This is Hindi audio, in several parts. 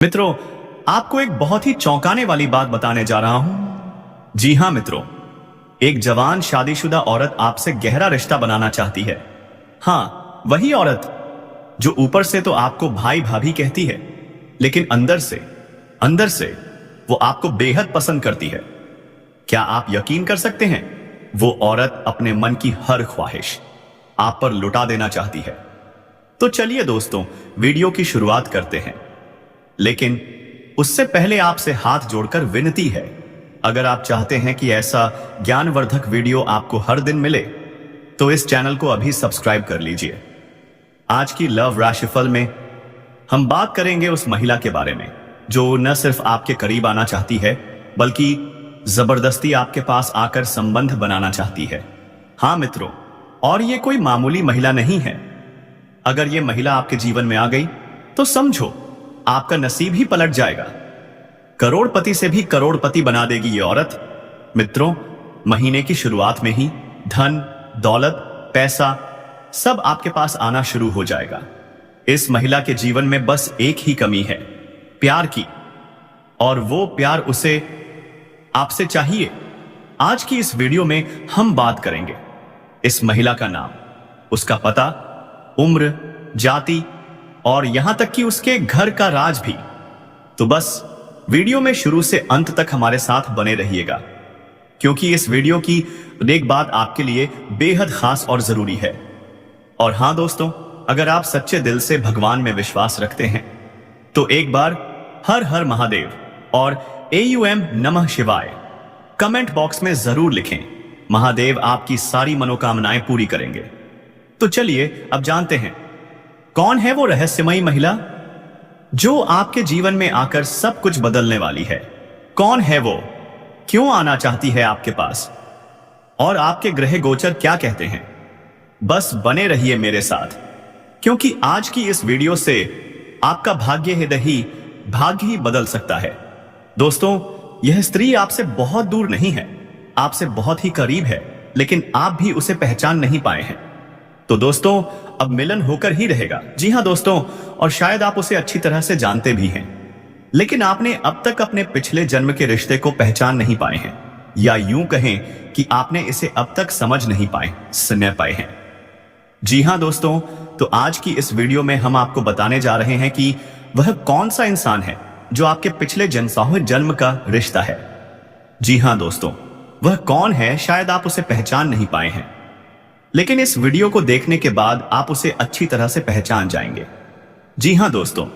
मित्रों, आपको एक बहुत ही चौंकाने वाली बात बताने जा रहा हूं। जी हां मित्रों, एक जवान शादीशुदा औरत आपसे गहरा रिश्ता बनाना चाहती है। हां, वही औरत जो ऊपर से तो आपको भाई भाभी कहती है, लेकिन अंदर से वो आपको बेहद पसंद करती है। क्या आप यकीन कर सकते हैं? वो औरत अपने मन की हर ख्वाहिश आप पर लुटा देना चाहती है। तो चलिए दोस्तों, वीडियो की शुरुआत करते हैं। लेकिन उससे पहले आपसे हाथ जोड़कर विनती है, अगर आप चाहते हैं कि ऐसा ज्ञानवर्धक वीडियो आपको हर दिन मिले, तो इस चैनल को अभी सब्सक्राइब कर लीजिए। आज की लव राशिफल में हम बात करेंगे उस महिला के बारे में जो न सिर्फ आपके करीब आना चाहती है, बल्कि जबरदस्ती आपके पास आकर संबंध बनाना चाहती है। हां मित्रों, और ये कोई मामूली महिला नहीं है। अगर ये महिला आपके जीवन में आ गई तो समझो आपका नसीब ही पलट जाएगा। करोड़पति से भी करोड़पति बना देगी ये औरत। मित्रों, महीने की शुरुआत में ही धन, दौलत, पैसा सब आपके पास आना शुरू हो जाएगा। इस महिला के जीवन में बस एक ही कमी है, प्यार की, और वो प्यार उसे आपसे चाहिए। आज की इस वीडियो में हम बात करेंगे इस महिला का नाम, उसका पता, उम्र, जाति और यहां तक कि उसके घर का राज भी। तो बस वीडियो में शुरू से अंत तक हमारे साथ बने रहिएगा, क्योंकि इस वीडियो की एक बात आपके लिए बेहद खास और जरूरी है। और हां दोस्तों, अगर आप सच्चे दिल से भगवान में विश्वास रखते हैं तो एक बार हर हर महादेव और AUM नमः शिवाय कमेंट बॉक्स में जरूर लिखें। महादेव आपकी सारी मनोकामनाएं पूरी करेंगे। तो चलिए अब जानते हैं कौन है वो रहस्यमयी महिला जो आपके जीवन में आकर सब कुछ बदलने वाली है। कौन है वो, क्यों आना चाहती है आपके पास, और आपके ग्रह गोचर क्या कहते हैं। बस बने रहिए मेरे साथ, क्योंकि आज की इस वीडियो से आपका भाग्य ही बदल सकता है। दोस्तों, यह स्त्री आपसे बहुत दूर नहीं है, आपसे बहुत ही करीब है, लेकिन आप भी उसे पहचान नहीं पाए हैं। तो दोस्तों, अब मिलन होकर ही रहेगा। जी हां दोस्तों, और शायद आप उसे अच्छी तरह से जानते भी हैं, लेकिन आपने अब तक अपने पिछले जन्म के रिश्ते को पहचान नहीं पाए हैं, या यूं कहें कि आपने इसे अब तक समझ नहीं पाए हैं। जी हां दोस्तों, तो आज की इस वीडियो में हम आपको बताने जा रहे हैं कि वह कौन सा इंसान है जो आपके पिछले जन्म का रिश्ता है। जी हां दोस्तों, वह कौन है, शायद आप उसे पहचान नहीं पाए हैं, लेकिन इस वीडियो को देखने के बाद आप उसे अच्छी तरह से पहचान जाएंगे। जी हां दोस्तों,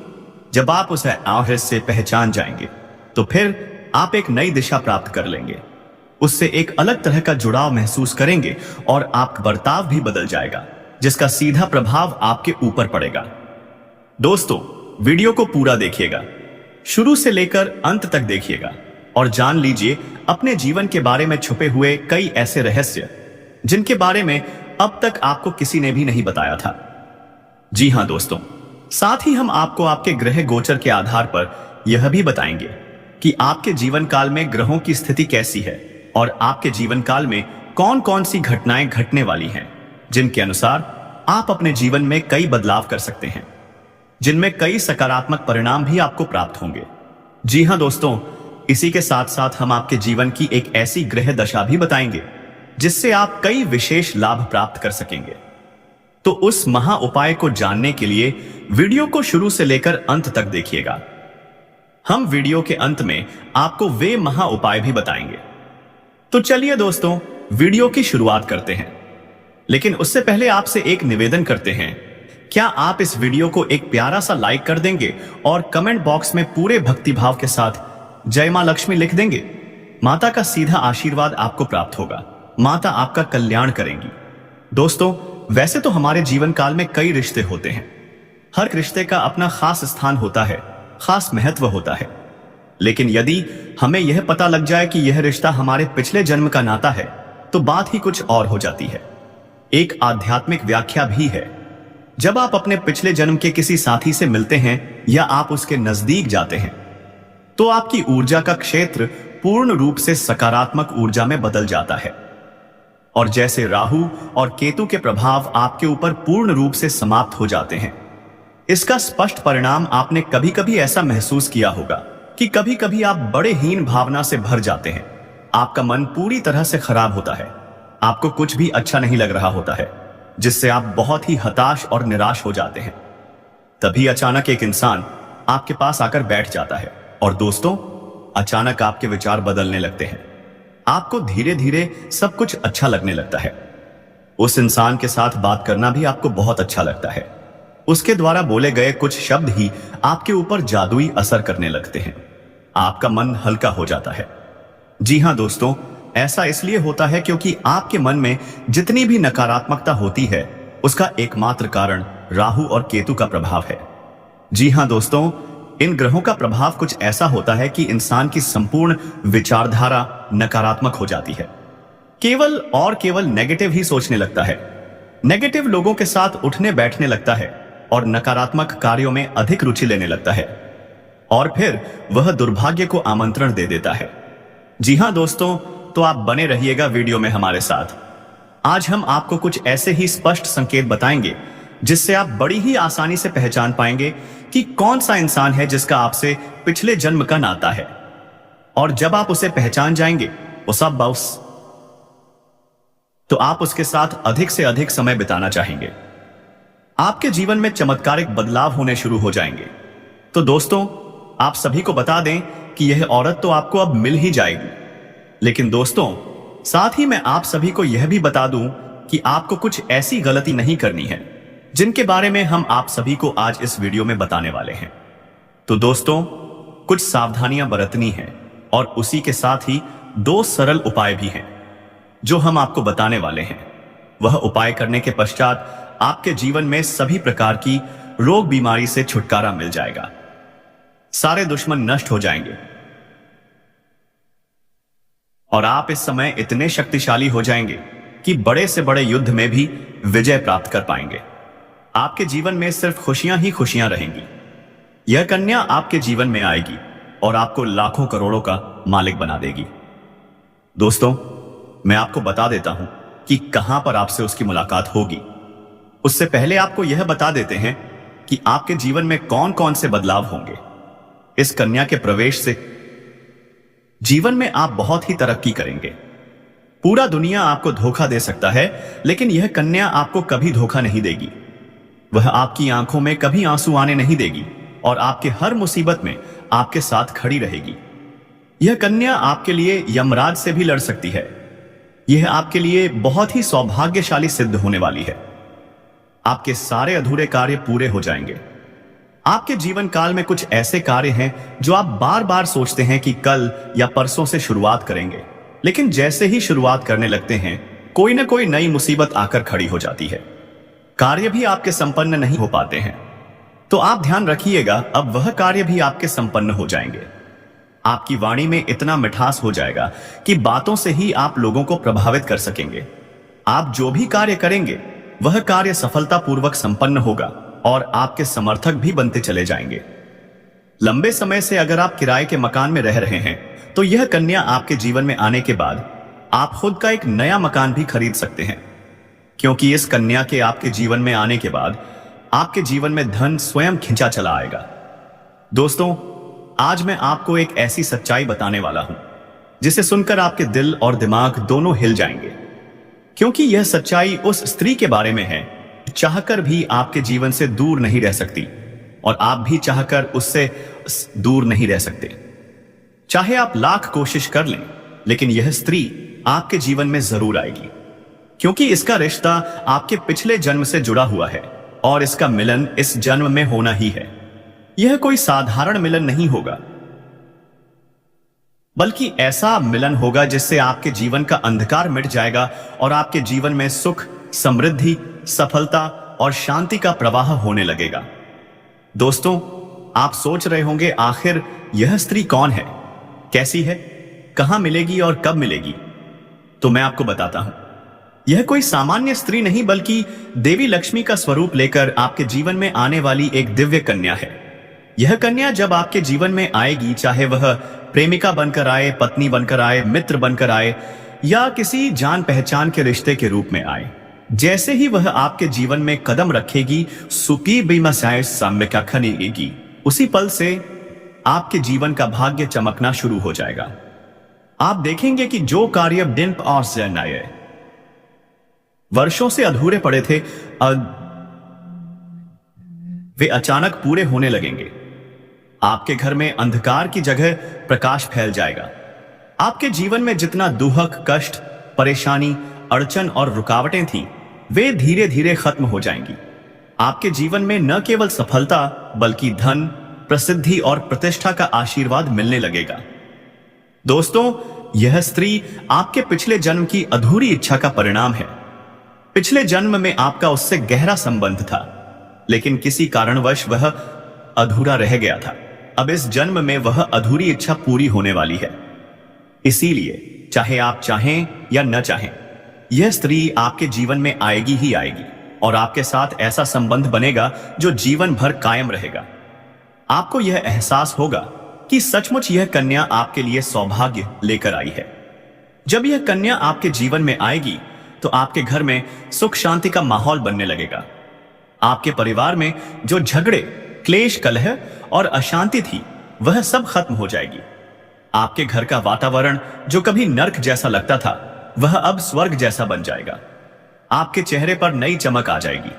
जब आप उसे आहज से पहचान जाएंगे तो फिर आप एक नई दिशा प्राप्त कर लेंगे, उससे एक अलग तरह का जुड़ाव महसूस करेंगे और आपका बर्ताव भी बदल जाएगा, जिसका सीधा प्रभाव आपके ऊपर पड़ेगा। दोस्तों, वीडियो को पूरा देखिएगा, शुरू से लेकर अंत तक देखिएगा और जान लीजिए अपने जीवन के बारे में छुपे हुए कई ऐसे रहस्य जिनके बारे में अब तक आपको किसी ने भी नहीं बताया था। जी हां दोस्तों, साथ ही हम आपको आपके ग्रह गोचर के आधार पर यह भी बताएंगे कि आपके जीवन काल में ग्रहों की स्थिति कैसी है और आपके जीवन काल में कौन कौन सी घटनाएं घटने वाली हैं, जिनके अनुसार आप अपने जीवन में कई बदलाव कर सकते हैं, जिनमें कई सकारात्मक परिणाम भी आपको प्राप्त होंगे। जी हां दोस्तों, इसी के साथ साथ हम आपके जीवन की एक ऐसी ग्रह दशा भी बताएंगे जिससे आप कई विशेष लाभ प्राप्त कर सकेंगे। तो उस महा उपाय को जानने के लिए वीडियो को शुरू से लेकर अंत तक देखिएगा। हम वीडियो के अंत में आपको वे महा उपाय भी बताएंगे। तो चलिए दोस्तों, वीडियो की शुरुआत करते हैं, लेकिन उससे पहले आपसे एक निवेदन करते हैं। क्या आप इस वीडियो को एक प्यारा सा लाइक कर देंगे और कमेंट बॉक्स में पूरे भक्तिभाव के साथ जय मां लक्ष्मी लिख देंगे। माता का सीधा आशीर्वाद आपको प्राप्त होगा, माता आपका कल्याण करेंगी। दोस्तों, वैसे तो हमारे जीवन काल में कई रिश्ते होते हैं, हर रिश्ते का अपना खास स्थान होता है, खास महत्व होता है, लेकिन यदि हमें यह पता लग जाए कि यह रिश्ता हमारे पिछले जन्म का नाता है तो बात ही कुछ और हो जाती है। एक आध्यात्मिक व्याख्या भी है, जब आप अपने पिछले जन्म के किसी साथी से मिलते हैं या आप उसके नजदीक जाते हैं तो आपकी ऊर्जा का क्षेत्र पूर्ण रूप से सकारात्मक ऊर्जा में बदल जाता है, और जैसे राहु और केतु के प्रभाव आपके ऊपर पूर्ण रूप से समाप्त हो जाते हैं, इसका स्पष्ट परिणाम आपने कभी कभी ऐसा महसूस किया होगा कि कभी कभी आप बड़े हीन भावना से भर जाते हैं। आपका मन पूरी तरह से खराब होता है, आपको कुछ भी अच्छा नहीं लग रहा होता है, जिससे आप बहुत ही हताश और निराश हो जाते हैं। तभी अचानक एक इंसान आपके पास आकर बैठ जाता है और दोस्तों, अचानक आपके विचार बदलने लगते हैं। आपको धीरे धीरे सब कुछ अच्छा लगने लगता है। उस इंसान के साथ बात करना भी आपको बहुत अच्छा लगता है। उसके द्वारा बोले गए कुछ शब्द ही आपके ऊपर जादुई असर करने लगते हैं। आपका मन हल्का हो जाता है। जी हां दोस्तों, ऐसा इसलिए होता है क्योंकि आपके मन में जितनी भी नकारात्मकता होती है, उसका एकमात्र कारण राहु और केतु का प्रभाव है। जी हां दोस्तों, इन ग्रहों का प्रभाव कुछ ऐसा होता है कि इंसान की संपूर्ण विचारधारा नकारात्मक हो जाती है। केवल और केवल नेगेटिव ही सोचने लगता है, नेगेटिव लोगों के साथ उठने बैठने लगता है और नकारात्मक कार्यों में अधिक रुचि लेने लगता है और फिर वह दुर्भाग्य को आमंत्रण दे देता है। जी हां दोस्तों, तो आप बने रहिएगा वीडियो में हमारे साथ। आज हम आपको कुछ ऐसे ही स्पष्ट संकेत बताएंगे जिससे आप बड़ी ही आसानी से पहचान पाएंगे कि कौन सा इंसान है जिसका आपसे पिछले जन्म का नाता है। और जब आप उसे पहचान जाएंगे, वो सब बॉस, तो आप उसके साथ अधिक से अधिक समय बिताना चाहेंगे। आपके जीवन में चमत्कारिक बदलाव होने शुरू हो जाएंगे। तो दोस्तों, आप सभी को बता दें कि यह औरत तो आपको अब मिल ही जाएगी, लेकिन दोस्तों, साथ ही मैं आप सभी को यह भी बता दूं कि आपको कुछ ऐसी गलती नहीं करनी है जिनके बारे में हम आप सभी को आज इस वीडियो में बताने वाले हैं। तो दोस्तों, कुछ सावधानियां बरतनी हैं और उसी के साथ ही 2 सरल उपाय भी हैं जो हम आपको बताने वाले हैं। वह उपाय करने के पश्चात आपके जीवन में सभी प्रकार की रोग बीमारी से छुटकारा मिल जाएगा। सारे दुश्मन नष्ट हो जाएंगे और आप इस समय इतने शक्तिशाली हो जाएंगे कि बड़े से बड़े युद्ध में भी विजय प्राप्त कर पाएंगे। आपके जीवन में सिर्फ खुशियां ही खुशियां रहेंगी। यह कन्या आपके जीवन में आएगी और आपको लाखों करोड़ों का मालिक बना देगी। दोस्तों, मैं आपको बता देता हूं कि कहां पर आपसे उसकी मुलाकात होगी। उससे पहले आपको यह बता देते हैं कि आपके जीवन में कौन कौन से बदलाव होंगे। इस कन्या के प्रवेश से जीवन में आप बहुत ही तरक्की करेंगे। पूरा दुनिया आपको धोखा दे सकता है, लेकिन यह कन्या आपको कभी धोखा नहीं देगी। वह आपकी आंखों में कभी आंसू आने नहीं देगी और आपके हर मुसीबत में आपके साथ खड़ी रहेगी। यह कन्या आपके लिए यमराज से भी लड़ सकती है। यह आपके लिए बहुत ही सौभाग्यशाली सिद्ध होने वाली है। आपके सारे अधूरे कार्य पूरे हो जाएंगे। आपके जीवन काल में कुछ ऐसे कार्य हैं जो आप बार बार सोचते हैं कि कल या परसों से शुरुआत करेंगे, लेकिन जैसे ही शुरुआत करने लगते हैं, कोई ना कोई नई मुसीबत आकर खड़ी हो जाती है। कार्य भी आपके संपन्न नहीं हो पाते हैं। तो आप ध्यान रखिएगा, अब वह कार्य भी आपके संपन्न हो जाएंगे। आपकी वाणी में इतना मिठास हो जाएगा कि बातों से ही आप लोगों को प्रभावित कर सकेंगे। आप जो भी कार्य करेंगे, वह कार्य सफलतापूर्वक संपन्न होगा और आपके समर्थक भी बनते चले जाएंगे। लंबे समय से अगर आप किराए के मकान में रह रहे हैं, तो यह कन्या आपके जीवन में आने के बाद आप खुद का एक नया मकान भी खरीद सकते हैं, क्योंकि इस कन्या के आपके जीवन में आने के बाद आपके जीवन में धन स्वयं खिंचा चला आएगा। दोस्तों, आज मैं आपको एक ऐसी सच्चाई बताने वाला हूं जिसे सुनकर आपके दिल और दिमाग दोनों हिल जाएंगे, क्योंकि यह सच्चाई उस स्त्री के बारे में है चाहकर भी आपके जीवन से दूर नहीं रह सकती और आप भी चाहकर उससे दूर नहीं रह सकते। चाहे आप लाख कोशिश कर लें, लेकिन यह स्त्री आपके जीवन में जरूर आएगी, क्योंकि इसका रिश्ता आपके पिछले जन्म से जुड़ा हुआ है और इसका मिलन इस जन्म में होना ही है। यह कोई साधारण मिलन नहीं होगा, बल्कि ऐसा मिलन होगा जिससे आपके जीवन का अंधकार मिट जाएगा और आपके जीवन में सुख, समृद्धि, सफलता और शांति का प्रवाह होने लगेगा। दोस्तों, आप सोच रहे होंगे, आखिर यह स्त्री कौन है, कैसी है, कहां मिलेगी और कब मिलेगी? तो मैं आपको बताता हूं। यह कोई सामान्य स्त्री नहीं, बल्कि देवी लक्ष्मी का स्वरूप लेकर आपके जीवन में आने वाली एक दिव्य कन्या है। यह कन्या जब आपके जीवन में आएगी, चाहे वह प्रेमिका बनकर आए, पत्नी बनकर आए, मित्र बनकर आए या किसी जान पहचान के रिश्ते के रूप में आए, जैसे ही वह आपके जीवन में कदम रखेगी, सुपी बीमाशाय साम्यका खनेगी, उसी पल से आपके जीवन का भाग्य चमकना शुरू हो जाएगा। आप देखेंगे कि जो कार्य दिन और नए वर्षों से अधूरे पड़े थे, वे अचानक पूरे होने लगेंगे। आपके घर में अंधकार की जगह प्रकाश फैल जाएगा। आपके जीवन में जितना दुख, कष्ट, परेशानी, अड़चन और रुकावटें थीं, वे धीरे धीरे खत्म हो जाएंगी। आपके जीवन में न केवल सफलता बल्कि धन, प्रसिद्धि और प्रतिष्ठा का आशीर्वाद मिलने लगेगा। दोस्तों, यह स्त्री आपके पिछले जन्म की अधूरी इच्छा का परिणाम है। पिछले जन्म में आपका उससे गहरा संबंध था, लेकिन किसी कारणवश वह अधूरा रह गया था। अब इस जन्म में वह अधूरी इच्छा पूरी होने वाली है। इसीलिए चाहे आप चाहें या न चाहें, यह स्त्री आपके जीवन में आएगी ही आएगी और आपके साथ ऐसा संबंध बनेगा जो जीवन भर कायम रहेगा। आपको यह एहसास होगा कि सचमुच यह कन्या आपके लिए सौभाग्य लेकर आई है। जब यह कन्या आपके जीवन में आएगी तो आपके घर में सुख शांति का माहौल बनने लगेगा। आपके परिवार में जो झगड़े, क्लेश, कलह और अशांति थी, वह सब खत्म हो जाएगी। आपके घर का वातावरण जो कभी नर्क जैसा लगता था, वह अब स्वर्ग जैसा बन जाएगा। आपके चेहरे पर नई चमक आ जाएगी।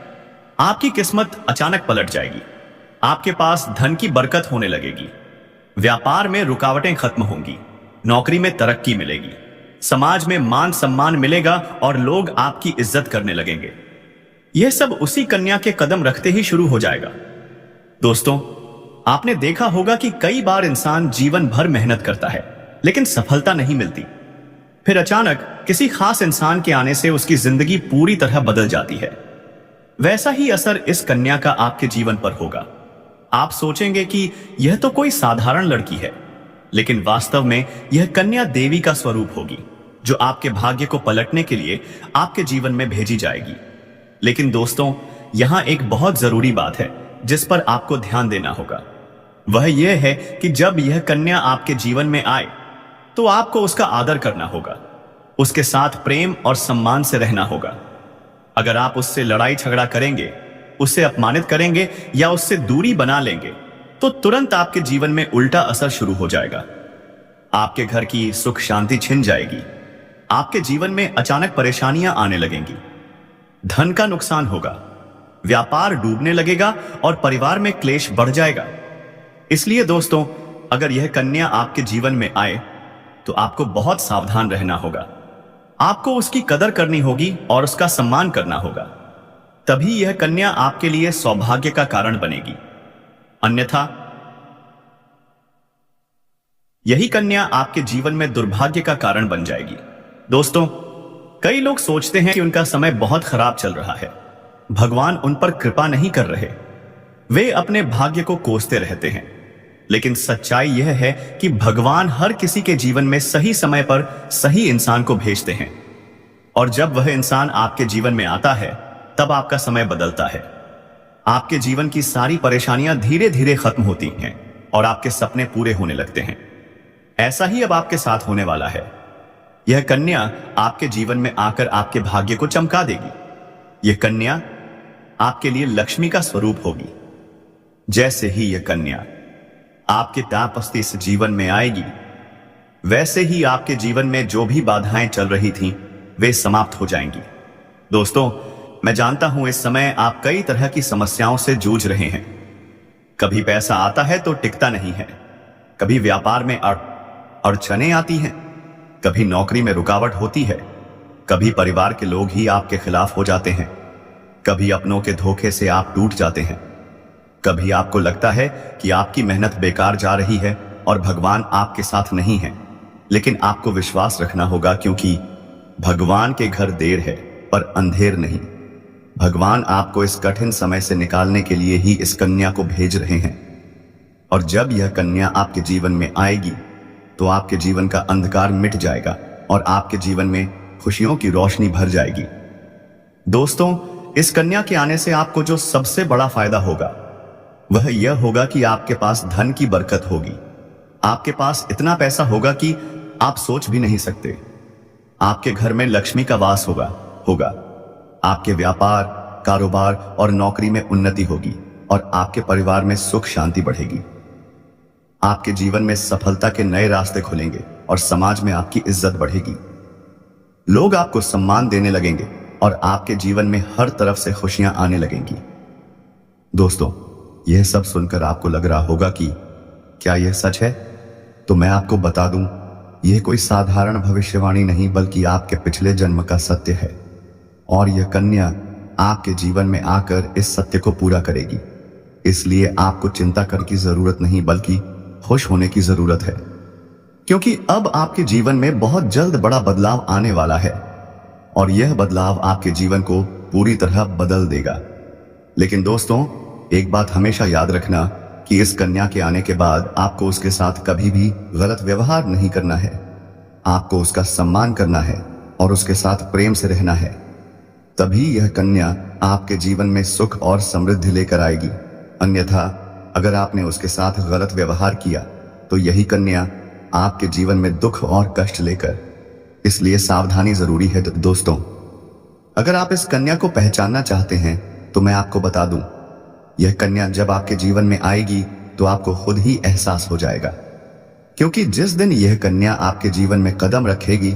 आपकी किस्मत अचानक पलट जाएगी। आपके पास धन की बरकत होने लगेगी। व्यापार में रुकावटें खत्म होंगी। नौकरी में तरक्की मिलेगी। समाज में मान सम्मान मिलेगा और लोग आपकी इज्जत करने लगेंगे। यह सब उसी कन्या के कदम रखते ही शुरू हो जाएगा। दोस्तों, आपने देखा होगा कि कई बार इंसान जीवन भर मेहनत करता है, लेकिन सफलता नहीं मिलती। फिर अचानक किसी खास इंसान के आने से उसकी जिंदगी पूरी तरह बदल जाती है। वैसा ही असर इस कन्या का आपके जीवन पर होगा। आप सोचेंगे कि यह तो कोई साधारण लड़की है, लेकिन वास्तव में यह कन्या देवी का स्वरूप होगी, जो आपके भाग्य को पलटने के लिए आपके जीवन में भेजी जाएगी। लेकिन दोस्तों, यहां एक बहुत जरूरी बात है जिस पर आपको ध्यान देना होगा। वह यह है कि जब यह कन्या आपके जीवन में आए तो आपको उसका आदर करना होगा, उसके साथ प्रेम और सम्मान से रहना होगा। अगर आप उससे लड़ाई झगड़ा करेंगे, उसे अपमानित करेंगे या उससे दूरी बना लेंगे, तो तुरंत आपके जीवन में उल्टा असर शुरू हो जाएगा। आपके घर की सुख शांति छिन जाएगी। आपके जीवन में अचानक परेशानियां आने लगेंगी। धन का नुकसान होगा, व्यापार डूबने लगेगा और परिवार में क्लेश बढ़ जाएगा। इसलिए दोस्तों, अगर यह कन्या आपके जीवन में आए तो आपको बहुत सावधान रहना होगा। आपको उसकी कदर करनी होगी और उसका सम्मान करना होगा। तभी यह कन्या आपके लिए सौभाग्य का कारण बनेगी। अन्यथा यही कन्या आपके जीवन में दुर्भाग्य का कारण बन जाएगी। दोस्तों, कई लोग सोचते हैं कि उनका समय बहुत खराब चल रहा है, भगवान उन पर कृपा नहीं कर रहे। वे अपने भाग्य को कोसते रहते हैं, लेकिन सच्चाई यह है कि भगवान हर किसी के जीवन में सही समय पर सही इंसान को भेजते हैं, और जब वह इंसान आपके जीवन में आता है तब आपका समय बदलता है। आपके जीवन की सारी परेशानियां धीरे धीरे खत्म होती हैं और आपके सपने पूरे होने लगते हैं। ऐसा ही अब आपके साथ होने वाला है। यह कन्या आपके जीवन में आकर आपके भाग्य को चमका देगी। यह कन्या आपके लिए लक्ष्मी का स्वरूप होगी। जैसे ही यह कन्या आपके तापस्ती से जीवन में आएगी, वैसे ही आपके जीवन में जो भी बाधाएं चल रही थीं, वे समाप्त हो जाएंगी। दोस्तों, मैं जानता हूं इस समय आप कई तरह की समस्याओं से जूझ रहे हैं। कभी पैसा आता है तो टिकता नहीं है, कभी व्यापार में अड़चनें आती हैं, कभी नौकरी में रुकावट होती है, कभी परिवार के लोग ही आपके खिलाफ हो जाते हैं, कभी अपनों के धोखे से आप टूट जाते हैं, कभी आपको लगता है कि आपकी मेहनत बेकार जा रही है और भगवान आपके साथ नहीं है। लेकिन आपको विश्वास रखना होगा, क्योंकि भगवान के घर देर है पर अंधेर नहीं। भगवान आपको इस कठिन समय से निकालने के लिए ही इस कन्या को भेज रहे हैं। और जब यह कन्या आपके जीवन में आएगी तो आपके जीवन का अंधकार मिट जाएगा और आपके जीवन में खुशियों की रोशनी भर जाएगी। दोस्तों, इस कन्या के आने से आपको जो सबसे बड़ा फायदा होगा वह यह होगा कि आपके पास धन की बरकत होगी। आपके पास इतना पैसा होगा कि आप सोच भी नहीं सकते। आपके घर में लक्ष्मी का वास होगा। आपके व्यापार, कारोबार और नौकरी में उन्नति होगी और आपके परिवार में सुख शांति बढ़ेगी। आपके जीवन में सफलता के नए रास्ते खुलेंगे और समाज में आपकी इज्जत बढ़ेगी। लोग आपको सम्मान देने लगेंगे और आपके जीवन में हर तरफ से खुशियां आने लगेंगी। दोस्तों, यह सब सुनकर आपको लग रहा होगा कि क्या यह सच है? तो मैं आपको बता दूं, यह कोई साधारण भविष्यवाणी नहीं बल्कि आपके पिछले जन्म का सत्य है और यह कन्या आपके जीवन में आकर इस सत्य को पूरा करेगी। इसलिए आपको चिंता करने की जरूरत नहीं बल्कि खुश होने की जरूरत है, क्योंकि अब आपके जीवन में बहुत जल्द बड़ा बदलाव आने वाला है और यह बदलाव आपके जीवन को पूरी तरह बदल देगा। लेकिन दोस्तों, एक बात हमेशा याद रखना कि इस कन्या के आने के बाद आपको उसके साथ कभी भी गलत व्यवहार नहीं करना है। आपको उसका सम्मान करना है और उसके साथ प्रेम से रहना है। तभी यह कन्या आपके जीवन में सुख और समृद्धि लेकर आएगी। अन्यथा अगर आपने उसके साथ गलत व्यवहार किया तो यही कन्या आपके जीवन में दुख और कष्ट लेकर, इसलिए सावधानी जरूरी है। दोस्तों, अगर आप इस कन्या को पहचानना चाहते हैं तो मैं आपको बता दूं, यह कन्या जब आपके जीवन में आएगी तो आपको खुद ही एहसास हो जाएगा, क्योंकि जिस दिन यह कन्या आपके जीवन में कदम रखेगी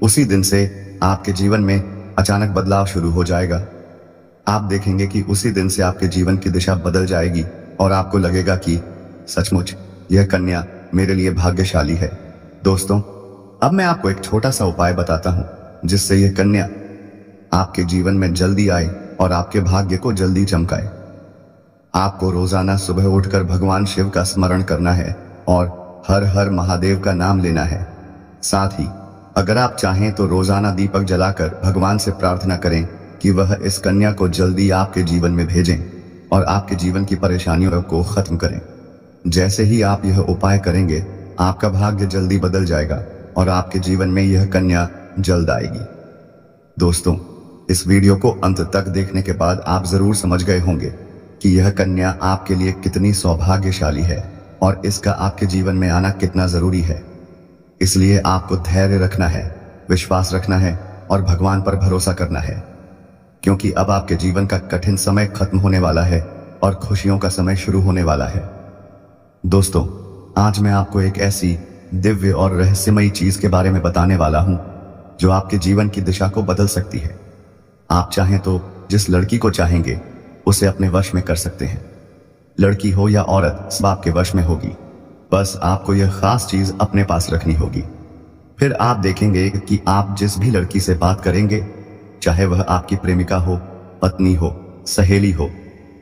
उसी दिन से आपके जीवन में अचानक बदलाव शुरू हो जाएगा। आप देखेंगे कि उसी दिन से आपके जीवन की दिशा बदल जाएगी और आपको लगेगा कि सचमुच यह कन्या मेरे लिए भाग्यशाली है। दोस्तों, अब मैं आपको एक छोटा सा उपाय बताता हूं जिससे यह कन्या आपके जीवन में जल्दी आए और आपके भाग्य को जल्दी चमकाए। आपको रोजाना सुबह उठकर भगवान शिव का स्मरण करना है और हर हर महादेव का नाम लेना है। साथ ही अगर आप चाहें तो रोजाना दीपक जलाकर भगवान से प्रार्थना करें कि वह इस कन्या को जल्दी आपके जीवन में भेजें और आपके जीवन की परेशानियों को खत्म करें। जैसे ही आप यह उपाय करेंगे, आपका भाग्य जल्दी बदल जाएगा और आपके जीवन में यह कन्या जल्द आएगी। दोस्तों, इस वीडियो को अंत तक देखने के बाद आप जरूर समझ गए होंगे कि यह कन्या आपके लिए कितनी सौभाग्यशाली है और इसका आपके जीवन में आना कितना जरूरी है। इसलिए आपको धैर्य रखना है, विश्वास रखना है और भगवान पर भरोसा करना है, क्योंकि अब आपके जीवन का कठिन समय खत्म होने वाला है और खुशियों का समय शुरू होने वाला है। दोस्तों, आज मैं आपको एक ऐसी दिव्य और रहस्यमयी चीज के बारे में बताने वाला हूं जो आपके जीवन की दिशा को बदल सकती है। आप चाहें तो जिस लड़की को चाहेंगे उसे अपने वश में कर सकते हैं। लड़की हो या औरत, सब आपके वश में होगी। बस आपको यह खास चीज अपने पास रखनी होगी। फिर आप देखेंगे कि आप जिस भी लड़की से बात करेंगे, चाहे वह आपकी प्रेमिका हो, पत्नी हो, सहेली हो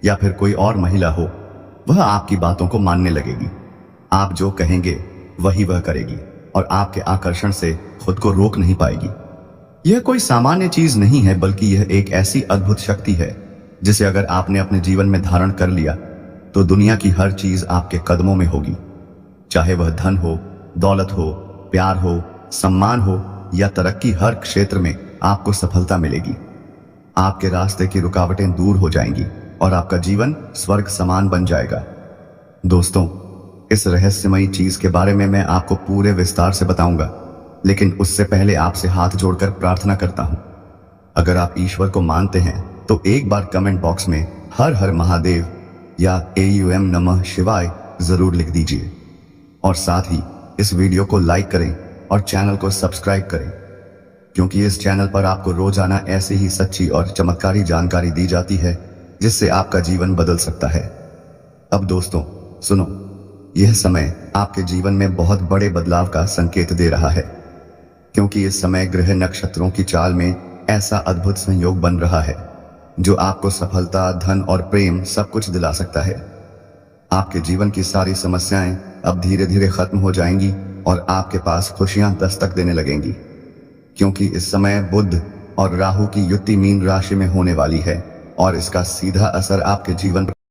या फिर कोई और महिला हो, वह आपकी बातों को मानने लगेगी। आप जो कहेंगे वही वह करेगी और आपके आकर्षण से खुद को रोक नहीं पाएगी। यह कोई सामान्य चीज नहीं है बल्कि यह एक ऐसी अद्भुत शक्ति है जिसे अगर आपने अपने जीवन में धारण कर लिया तो दुनिया की हर चीज आपके कदमों में होगी। चाहे वह धन हो, दौलत हो, प्यार हो, सम्मान हो या तरक्की, हर क्षेत्र में आपको सफलता मिलेगी। आपके रास्ते की रुकावटें दूर हो जाएंगी और आपका जीवन स्वर्ग समान बन जाएगा। दोस्तों, इस रहस्यमयी चीज के बारे में मैं आपको पूरे विस्तार से बताऊंगा, लेकिन उससे पहले आपसे हाथ जोड़कर प्रार्थना करता हूं। अगर आप ईश्वर को मानते हैं तो एक बार कमेंट बॉक्स में हर हर महादेव या AUM नमः शिवाय जरूर लिख दीजिए और साथ ही इस वीडियो को लाइक करें और चैनल को सब्सक्राइब करें, क्योंकि इस चैनल पर आपको रोजाना ऐसी ही सच्ची और चमत्कारी जानकारी दी जाती है जिससे आपका जीवन बदल सकता है। अब दोस्तों सुनो, यह समय आपके जीवन में बहुत बड़े बदलाव का संकेत दे रहा है, क्योंकि इस समय ग्रह नक्षत्रों की चाल में ऐसा अद्भुत संयोग बन रहा है जो आपको सफलता, धन और प्रेम सब कुछ दिला सकता है। आपके जीवन की सारी समस्याएं अब धीरे धीरे खत्म हो जाएंगी और आपके पास खुशियां दस्तक देने लगेंगी, क्योंकि इस समय बुध और राहु की युति मीन राशि में होने वाली है और इसका सीधा असर आपके जीवन पर